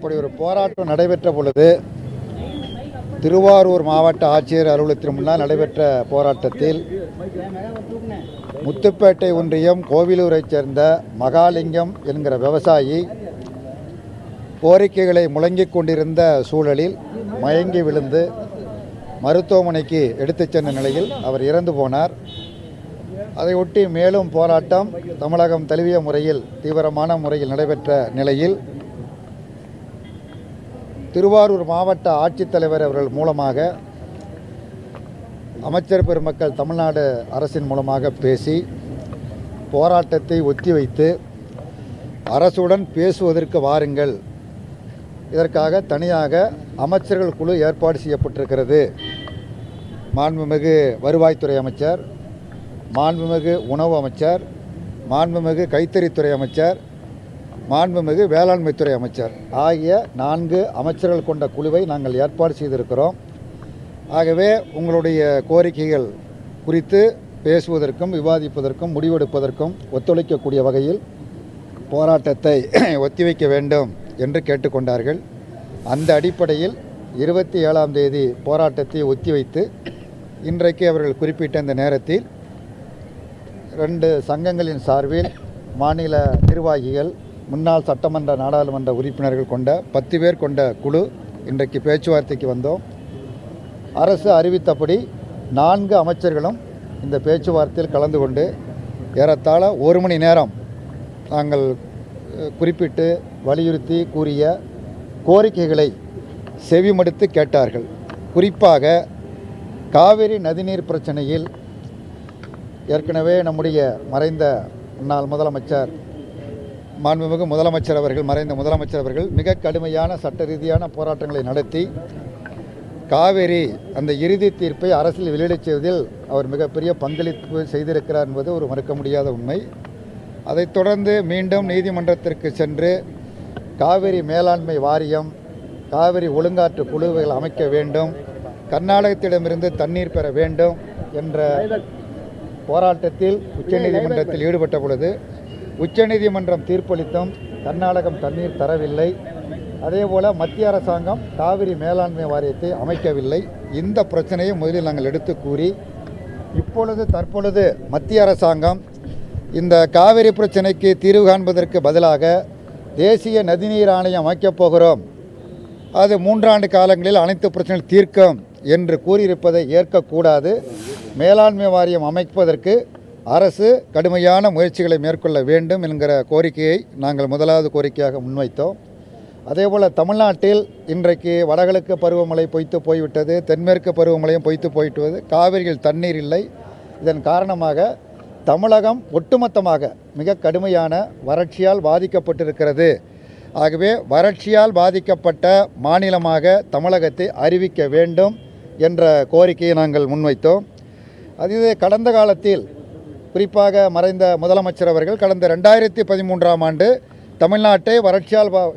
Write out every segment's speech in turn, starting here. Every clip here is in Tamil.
இப்படி ஒரு போராட்டம் நடைபெற்ற பொழுது திருவாரூர் மாவட்ட ஆட்சியர் அலுவலகத்தின் முன்னால் நடைபெற்ற போராட்டத்தில் முத்துப்பேட்டை ஒன்றியம் கோவிலூரைச் சேர்ந்த மகாலிங்கம் என்கிற விவசாயி கோரிக்கைகளை முழங்கிக் கொண்டிருந்த சூழலில் மயங்கி விழுந்து மருத்துவமனைக்கு எடுத்துச் சென்ற நிலையில் அவர் இறந்து போனார். அதையொட்டி மேலும் போராட்டம் தமிழகம் தழுவிய முறையில் தீவிரமான முறையில் நடைபெற்ற நிலையில் திருவாரூர் மாவட்ட ஆட்சித்தலைவர் அவர்கள் மூலமாக அமைச்சர் பெருமக்கள் தமிழ்நாடு அரசின் மூலமாக பேசி போராட்டத்தை ஒத்திவைத்து அரசுடன் பேசுவதற்கு வாருங்கள், இதற்காக தனியாக அமைச்சர்கள் குழு ஏற்பாடு செய்யப்பட்டிருக்கிறது. மாண்புமிகு வருவாய்த்துறை அமைச்சர், மாண்புமிகு உணவு அமைச்சர், மாண்புமிகு கைத்தறித்துறை அமைச்சர், மாண்புமிகு வேளாண்மைத்துறை அமைச்சர் ஆகிய 4 அமைச்சர்கள் கொண்ட குழுவை நாங்கள் ஏற்பாடு செய்திருக்கிறோம். ஆகவே உங்களுடைய கோரிக்கைகள் குறித்து பேசுவதற்கும் விவாதிப்பதற்கும் முடிவெடுப்பதற்கும் ஒத்துழைக்கக்கூடிய வகையில் போராட்டத்தை ஒத்திவைக்க வேண்டும் என்று கேட்டுக்கொண்டார்கள். அந்த அடிப்படையில் 27ஆம் தேதி போராட்டத்தை ஒத்திவைத்து இன்றைக்கு அவர்கள் குறிப்பிட்ட இந்த நேரத்தில் 2 சங்கங்களின் சார்பில் மாநில நிர்வாகிகள், முன்னாள் சட்டமன்ற நாடாளுமன்ற உறுப்பினர்கள் கொண்ட 10 பேர் கொண்ட குழு இன்றைக்கு பேச்சுவார்த்தைக்கு வந்தோம். அரசு அறிவித்தபடி 4 அமைச்சர்களும் இந்த பேச்சுவார்த்தையில் கலந்து கொண்டு ஏறத்தாழ 1 மணி நேரம் நாங்கள் குறிப்பிட்டு வலியுறுத்தி கூறிய கோரிக்கைகளை செவிமடுத்து கேட்டார்கள். குறிப்பாக காவிரி நதிநீர் பிரச்சனையில் ஏற்கனவே நம்முடைய மறைந்த முன்னாள் முதலமைச்சர், மாண்புமிகு முதலமைச்சர் அவர்கள், மறைந்த முதலமைச்சர் அவர்கள் மிக கடுமையான சட்ட ரீதியான போராட்டங்களை நடத்தி காவிரி அந்த இறுதி தீர்ப்பை அரசில் வெளியிடச் செய்வதில் அவர் மிகப்பெரிய பங்களிப்பு செய்திருக்கிறார் என்பது ஒரு மறுக்க முடியாத உண்மை. அதைத் தொடர்ந்து மீண்டும் நீதிமன்றத்திற்கு சென்று காவிரி மேலாண்மை வாரியம், காவிரி ஒழுங்காற்று குழுவுகள் அமைக்க வேண்டும், கர்நாடகத்திடமிருந்து தண்ணீர் பெற வேண்டும் என்ற போராட்டத்தில் உச்சநீதிமன்றத்தில் ஈடுபட்ட பொழுது உச்சநீதிமன்றம் தீர்ப்பளித்தும் கர்நாடகம் தண்ணீர் தரவில்லை. அதேபோல் மத்திய அரசாங்கம் காவிரி மேலாண்மை வாரியத்தை அமைக்கவில்லை. இந்த பிரச்சனையை முதலில் நாங்கள் எடுத்து கூறி தற்பொழுது மத்திய அரசாங்கம் இந்த காவிரி பிரச்சனைக்கு தீர்வு காண்பதற்கு பதிலாக தேசிய நதிநீர் ஆணையம் அமைக்கப் போகிறோம், அது 3 ஆண்டு காலங்களில் அனைத்து பிரச்சனைகள் தீர்க்கும் என்று கூறியிருப்பதை ஏற்கக்கூடாது. மேலாண்மை வாரியம் அமைப்பதற்கு அரசு கடுமையான முயற்சிகளை மேற்கொள்ள வேண்டும் என்கிற கோரிக்கையை நாங்கள் முதலாவது கோரிக்கையாக முன்வைத்தோம். அதேபோல் தமிழ்நாட்டில் இன்றைக்கு வடகிழக்கு பருவமழை பொய்த்து போய்விட்டது, தென்மேற்கு பருவமழையும் பொய்த்து போய்விட்டது, காவிரியில் தண்ணீர் இல்லை. இதன் காரணமாக தமிழகம் ஒட்டுமொத்தமாக மிக கடுமையான வறட்சியால் பாதிக்கப்பட்டிருக்கிறது. ஆகவே வறட்சியால் பாதிக்கப்பட்ட மாநிலமாக தமிழகத்தை அறிவிக்க வேண்டும் என்ற கோரிக்கையை நாங்கள் முன்வைத்தோம். அதுவே கடந்த காலத்தில் குறிப்பாக மறைந்த முதலமைச்சர் அவர்கள் கடந்த 2013ஆம் ஆண்டு தமிழ்நாட்டை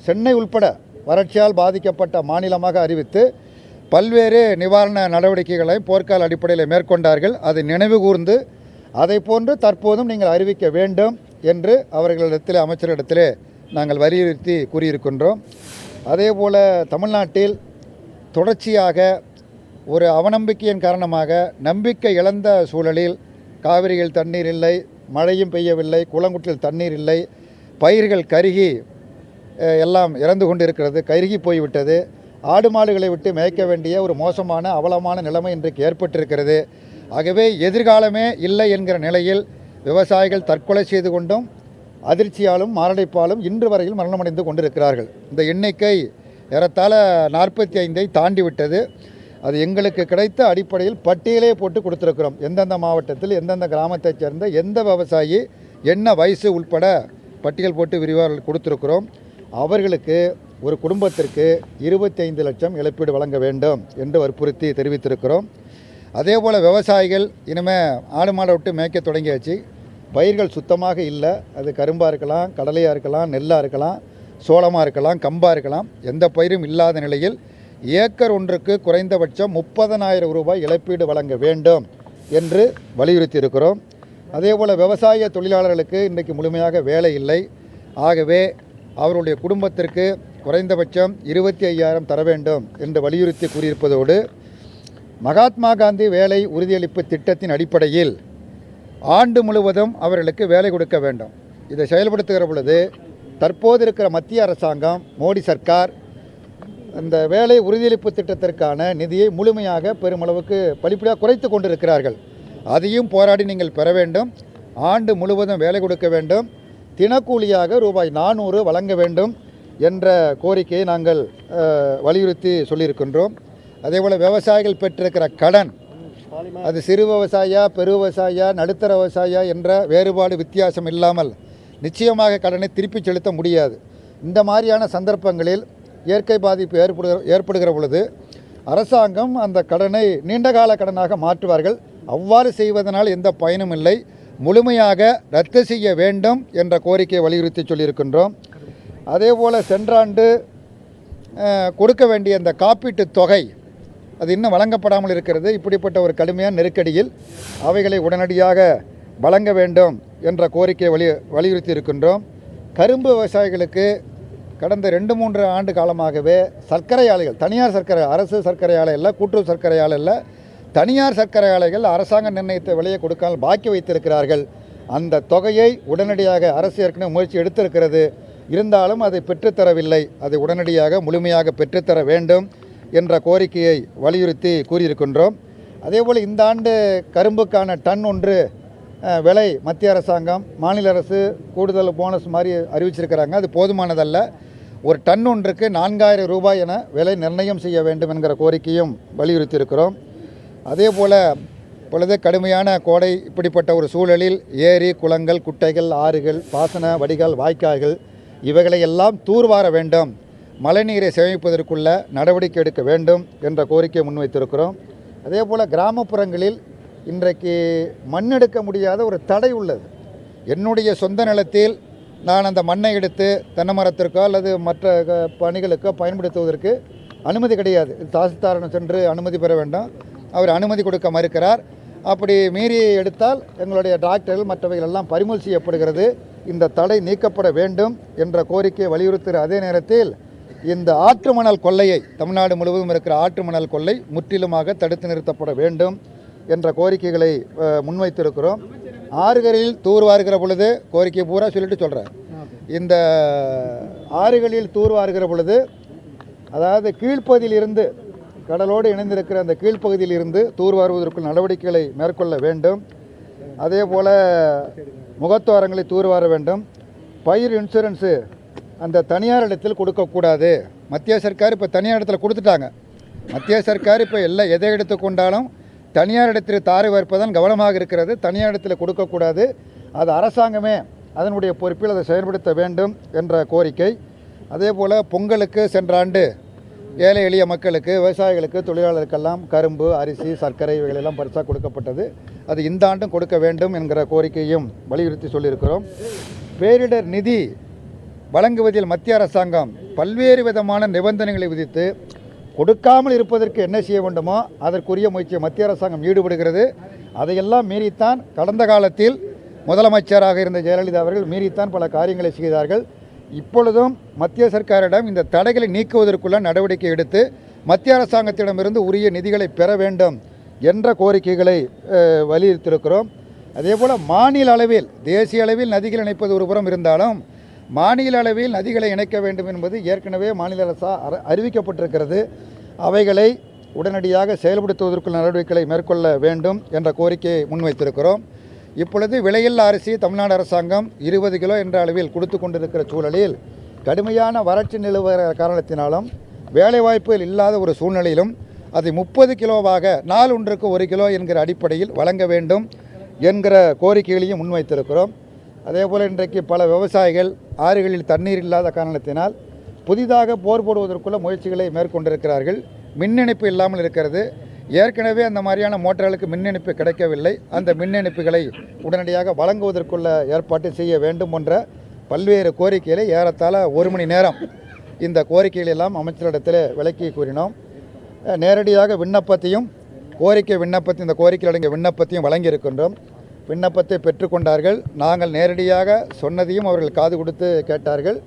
சென்னை உள்பட வறட்சியால் பாதிக்கப்பட்ட மாநிலமாக அறிவித்து பல்வேறு நிவாரண நடவடிக்கைகளை போர்க்கால அடிப்படையில் மேற்கொண்டார்கள். அதை நினைவு கூர்ந்து அதை போன்று தற்போதும் நீங்கள் அறிவிக்க வேண்டும் என்று அவர்களிடத்தில், அமைச்சரிடத்திலே நாங்கள் வலியுறுத்தி கூறியிருக்கின்றோம். அதேபோல் தமிழ்நாட்டில் தொடர்ச்சியாக ஒரு அவநம்பிக்கையின் காரணமாக நம்பிக்கை இழந்த சூழலில் காவிரியில் தண்ணீர் இல்லை, மழையும் பெய்யவில்லை, குளங்குட்டில் தண்ணீர் இல்லை, பயிர்கள் கருகி எல்லாம் இறந்து கொண்டிருக்கிறது, கருகி போய்விட்டது. ஆடு மாடுகளை விட்டு மேய்க்க வேண்டிய ஒரு மோசமான அவலமான நிலைமை இன்றைக்கு ஏற்பட்டிருக்கிறது. ஆகவே எதிர்காலமே இல்லை என்கிற நிலையில் விவசாயிகள் தற்கொலை செய்து கொண்டும் அதிர்ச்சியாலும் மாரடைப்பாலும் இன்று வரையில் மரணமடைந்து கொண்டிருக்கிறார்கள். இந்த எண்ணிக்கை ஏறத்தாழ 45ஐ தாண்டிவிட்டது. அது எங்களுக்கு கிடைத்த அடிப்படையில் பட்டியலே போட்டு கொடுத்துருக்கிறோம். எந்தெந்த மாவட்டத்தில் எந்தெந்த கிராமத்தைச் சேர்ந்த எந்த விவசாயி என்ன வயசு உள்பட பட்டியல் போட்டு விரிவாக கொடுத்துருக்கிறோம். அவர்களுக்கு ஒரு குடும்பத்திற்கு 25 லட்சம் இழப்பீடு வழங்க வேண்டும் என்று வற்புறுத்தி தெரிவித்திருக்கிறோம். அதேபோல் விவசாயிகள் இனிமேல் ஆடு மாடை விட்டு மேய்க்க தொடங்கியாச்சு. பயிர்கள் சுத்தமாக இல்லை. அது கரும்பாக இருக்கலாம், கடலையாக இருக்கலாம், நெல்லாக இருக்கலாம், சோளமாக இருக்கலாம், கம்பாக இருக்கலாம், எந்த பயிரும் இல்லாத நிலையில் ஏக்கர் ஒன்றுக்கு குறைந்தபட்சம் 30,000 ரூபாய் இழப்பீடு வழங்க வேண்டும் என்று வலியுறுத்தி இருக்கிறோம். அதேபோல் விவசாய தொழிலாளர்களுக்கு இன்றைக்கு முழுமையாக வேலை இல்லை. ஆகவே அவருடைய குடும்பத்திற்கு குறைந்தபட்சம் 25,000 தர வேண்டும் என்று வலியுறுத்தி கூறியிருப்பதோடு மகாத்மா காந்தி வேலை உறுதியளிப்பு திட்டத்தின் அடிப்படையில் ஆண்டு முழுவதும் அவர்களுக்கு வேலை கொடுக்க வேண்டும். இதை செயல்படுத்துகிற பொழுது தற்போது இருக்கிற மத்திய அரசாங்கம் மோடி சர்க்கார் இந்த வேலை உறுதியளிப்பு திட்டத்திற்கான நிதியை முழுமையாக பெருமளவுக்கு படிப்படியாக குறைத்து கொண்டிருக்கிறார்கள். அதையும் போராடி நீங்கள் பெற வேண்டும். ஆண்டு முழுவதும் வேலை கொடுக்க வேண்டும். தினக்கூலியாக ரூபாய் 400 வழங்க வேண்டும் என்ற கோரிக்கையை நாங்கள் வலியுறுத்தி சொல்லியிருக்கின்றோம். அதேபோல் விவசாயிகள் பெற்றிருக்கிற கடன், அது சிறு விவசாயியா, பெரு விவசாயியா, நடுத்தர விவசாயியா என்ற வேறுபாடு வித்தியாசம் இல்லாமல் நிச்சயமாக கடனை திருப்பி செலுத்த முடியாது. இந்த மாதிரியான சந்தர்ப்பங்களில் இயற்கை பாதிப்பு ஏற்படுகிற பொழுது அரசாங்கம் அந்த கடனை நீண்டகால கடனாக மாற்றுவார்கள். அவ்வாறு செய்வதனால் எந்த பயனும் இல்லை. முழுமையாக ரத்து செய்ய வேண்டும் என்ற கோரிக்கையை வலியுறுத்தி சொல்லியிருக்கின்றோம். அதேபோல் சென்ற ஆண்டு கொடுக்க வேண்டிய அந்த காப்பீட்டு தொகை அது இன்னும் வழங்கப்படாமல் இருக்கிறது. இப்படிப்பட்ட ஒரு கடுமையான நெருக்கடியில் அவைகளை உடனடியாக வழங்க வேண்டும் என்ற கோரிக்கையை வலியுறுத்தி இருக்கின்றோம். கரும்பு விவசாயிகளுக்கு கடந்த 2-3 ஆண்டு காலமாகவே சர்க்கரை ஆலைகள், தனியார் சர்க்கரை, அரசு சர்க்கரை ஆலை இல்லை, கூட்டுறவு சர்க்கரை ஆலை இல்லை, தனியார் சர்க்கரை ஆலைகள் அரசாங்க நிர்ணயித்த விலையை கொடுக்காமல் பாக்கி வைத்திருக்கிறார்கள். அந்த தொகையை உடனடியாக அரசு ஏற்கனவே முயற்சி எடுத்திருக்கிறது. இருந்தாலும் அதை பெற்றுத்தரவில்லை. அதை உடனடியாக முழுமையாக பெற்றுத்தர வேண்டும் என்ற கோரிக்கையை வலியுறுத்தி கூறியிருக்கின்றோம். அதேபோல் இந்த ஆண்டு கரும்புக்கான டன் ஒன்று விலை மத்திய அரசாங்கம், மாநில அரசு கூடுதல் போனஸ் மாதிரி அறிவிச்சிருக்கிறாங்க. அது போதுமானதல்ல. ஒரு டன் ஒன்றுக்கு 4,000 ரூபாய் என விலை நிர்ணயம் செய்ய வேண்டும் என்கிற கோரிக்கையும் வலியுறுத்தி இருக்கிறோம். அதே போல் பொழுது கடுமையான கோடை, இப்படிப்பட்ட ஒரு சூழலில் ஏரி, குளங்கள், குட்டைகள், ஆறுகள், பாசன வடிகால், வாய்க்கால்கள் இவைகளை எல்லாம் தூர்வார வேண்டும். மழைநீரை சேமிப்பதற்குள்ள நடவடிக்கை எடுக்க வேண்டும் என்ற கோரிக்கையை முன்வைத்திருக்கிறோம். அதே போல் கிராமப்புறங்களில் இன்றைக்கு மண்ணெடுக்க முடியாத ஒரு தடை உள்ளது. என்னுடைய சொந்த நிலத்தில் நான் அந்த மண்ணை எடுத்து தென்னை மரத்திற்கோ அல்லது மற்ற பணிகளுக்கோ பயன்படுத்துவதற்கு அனுமதி கிடையாது. தாசில்தாரிடம் சென்று அனுமதி பெற வேண்டும். அவர் அனுமதி கொடுக்க மறுக்கிறார். அப்படி மீறி எடுத்தால் எங்களுடைய டிராக்டர்கள் மற்றவைகள் எல்லாம் பறிமுதல் செய்யப்படுகிறது. இந்த தடை நீக்கப்பட வேண்டும் என்ற கோரிக்கையை வலியுறுத்துகிற அதே நேரத்தில் இந்த ஆற்று மணல் கொள்ளையை, தமிழ்நாடு முழுவதும் இருக்கிற ஆற்று மணல் கொள்ளை முற்றிலுமாக தடுத்து நிறுத்தப்பட வேண்டும் என்ற கோரிக்கைகளை முன்வைத்திருக்கிறோம். ஆறுகளில் தூர்வாருகிற பொழுது கோரிக்கை பூரா சொல்லிட்டு சொல்கிறேன். இந்த ஆறுகளில் தூர்வாருகிற பொழுது, அதாவது கீழ்ப்பகுதியிலிருந்து, கடலோடு இணைந்திருக்கிற அந்த கீழ்ப்பகுதியில் இருந்து தூர்வாருவதற்கு நடவடிக்கைகளை மேற்கொள்ள வேண்டும். அதே போல் முகத்துவாரங்களை தூர்வார வேண்டும். பயிர் இன்சூரன்ஸு அந்த தனியார் இடத்தில் கொடுக்கக்கூடாது. மத்திய சர்க்கார் இப்போ தனியார் இடத்துல கொடுத்துட்டாங்க. மத்திய சர்க்கார் இப்போ எதை எடுத்துக்கொண்டாலும் தனியார் இடத்தில் தாரை வார்ப்பதான் கவனமாக இருக்கிறது. தனியார் இடத்தில் கொடுக்கக்கூடாது. அது அரசாங்கமே அதனுடைய பொறுப்பில் அதை செயல்படுத்த வேண்டும் என்ற கோரிக்கை. அதே போல் பொங்கலுக்கு சென்ற ஆண்டு ஏழை எளிய மக்களுக்கு, விவசாயிகளுக்கு, தொழிலாளர்களுக்கெல்லாம் கரும்பு, அரிசி, சர்க்கரை இவைகளெல்லாம் பரிசாக கொடுக்கப்பட்டது. அது இந்த ஆண்டும் கொடுக்க வேண்டும் என்கிற கோரிக்கையும் வலியுறுத்தி சொல்லியிருக்கிறோம். பேரிடர் நிதி வழங்குவதில் மத்திய அரசாங்கம் பல்வேறு விதமான நிபந்தனைகளை விதித்து கொடுக்காமல் இருப்பதற்கு என்ன செய்ய வேண்டுமோ அதற்குரிய முயற்சியை மத்திய அரசாங்கம் ஈடுபடுகிறது. அதையெல்லாம் மீறித்தான் கடந்த காலத்தில் முதலமைச்சராக இருந்த ஜெயலலிதா அவர்கள் மீறித்தான் பல காரியங்களை செய்தார்கள். இப்பொழுதும் மத்திய சர்க்காரிடம் இந்த தடைகளை நீக்குவதற்குள்ள நடவடிக்கை எடுத்து மத்திய அரசாங்கத்திடமிருந்து உரிய நிதிகளை பெற வேண்டும் என்ற கோரிக்கைகளை வலியுறுத்தியிருக்கிறோம். அதேபோல் மாநில அளவில், தேசிய அளவில் நதிகள் இணைப்பது ஒரு புறம் இருந்தாலும் மாநில அளவில் நதிகளை இணைக்க வேண்டும் என்பது ஏற்கனவே மாநில அரசால் அறிவிக்கப்பட்டிருக்கிறது. அவைகளை உடனடியாக செயல்படுத்துவதற்குள்ள நடவடிக்கைகளை மேற்கொள்ள வேண்டும் என்ற கோரிக்கையை முன்வைத்திருக்கிறோம். இப்பொழுது விலையில்லா அரிசி தமிழ்நாடு அரசாங்கம் 20 கிலோ என்ற அளவில் கொடுத்து கொண்டிருக்கிற சூழலில் கடுமையான வறட்சி நிலவுகிற காரணத்தினாலும் வேலைவாய்ப்புகள் இல்லாத ஒரு சூழ்நிலையிலும் அதை 30 கிலோவாக நாள் ஒன்றுக்கு 1 கிலோ என்கிற அடிப்படையில் வழங்க வேண்டும் என்கிற கோரிக்கைகளையும் முன்வைத்திருக்கிறோம். அதேபோல் இன்றைக்கு பல விவசாயிகள் ஆறுகளில் தண்ணீர் இல்லாத காரணத்தினால் புதிதாக போர் போடுவதற்குள்ள முயற்சிகளை மேற்கொண்டிருக்கிறார்கள். மின் இணைப்பு இல்லாமல் இருக்கிறது. ஏற்கனவே அந்த மாதிரியான மோட்டார்களுக்கு மின் இணைப்பு கிடைக்கவில்லை. அந்த மின் இணைப்புகளை உடனடியாக வழங்குவதற்குள்ள ஏற்பாடு செய்ய வேண்டும் என்ற பல்வேறு கோரிக்கைகளை ஏறத்தாழ 1 மணி நேரம் இந்த கோரிக்கைகள் எல்லாம் அமைச்சரிடத்தில் விளக்கி கூறினோம். நேரடியாக விண்ணப்பத்தையும் இந்த கோரிக்கையில் அடங்கிய விண்ணப்பத்தையும் வழங்கியிருக்கின்றோம். விண்ணப்பத்தை பெற்றுக்கொண்டார்கள். நாங்கள் நேரடியாக சொன்னதையும் அவர்கள் காது கொடுத்து கேட்டார்கள்.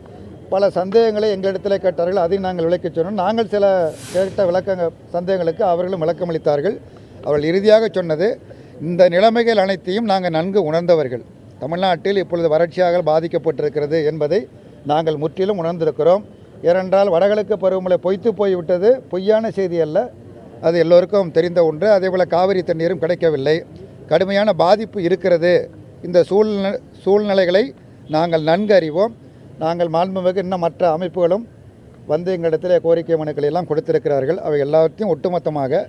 பல சந்தேகங்களை எங்களிடத்தில் கேட்டார்கள். அதையும் நாங்கள் விளக்கிச் சொன்னோம். நாங்கள் சில கேட்ட சந்தேகங்களுக்கு அவர்களும் விளக்கமளித்தார்கள். அவர்கள் இறுதியாக சொன்னது, இந்த நிலைமைகள் அனைத்தையும் நாங்கள் நன்கு உணர்ந்தவர்கள். தமிழ்நாட்டில் இப்பொழுது வறட்சியாக பாதிக்கப்பட்டிருக்கிறது என்பதை நாங்கள் முற்றிலும் உணர்ந்திருக்கிறோம். ஏனென்றால் வடகிழக்கு பருவமழை பொய்த்து போய்விட்டது பொய்யான செய்தி அல்ல, அது எல்லோருக்கும் தெரிந்த ஒன்று. அதேபோல் காவிரி தண்ணீரும் கிடைக்கவில்லை, கடுமையான பாதிப்பு இருக்கிறது. இந்த சூழ்நிலைகளை நாங்கள் நன்கு அறிவோம். நாங்கள் மாண்புமிகு இன்னும் மற்ற அமைப்புகளும் வந்து எங்களிடத்தில் கோரிக்கை மனுக்களை எல்லாம் கொடுத்திருக்கிறார்கள். அவை எல்லாத்தையும் ஒட்டுமொத்தமாக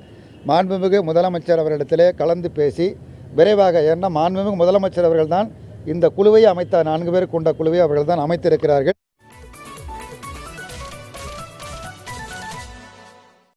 மாண்புமிகு முதலமைச்சர் அவர்களிடத்திலே கலந்து பேசி விரைவாக, ஏன்னா மாண்புமிகு முதலமைச்சர் அவர்கள்தான் இந்த குழுவை அமைத்த 4 பேர் கொண்ட குழுவை அவர்கள் தான் அமைத்திருக்கிறார்கள்.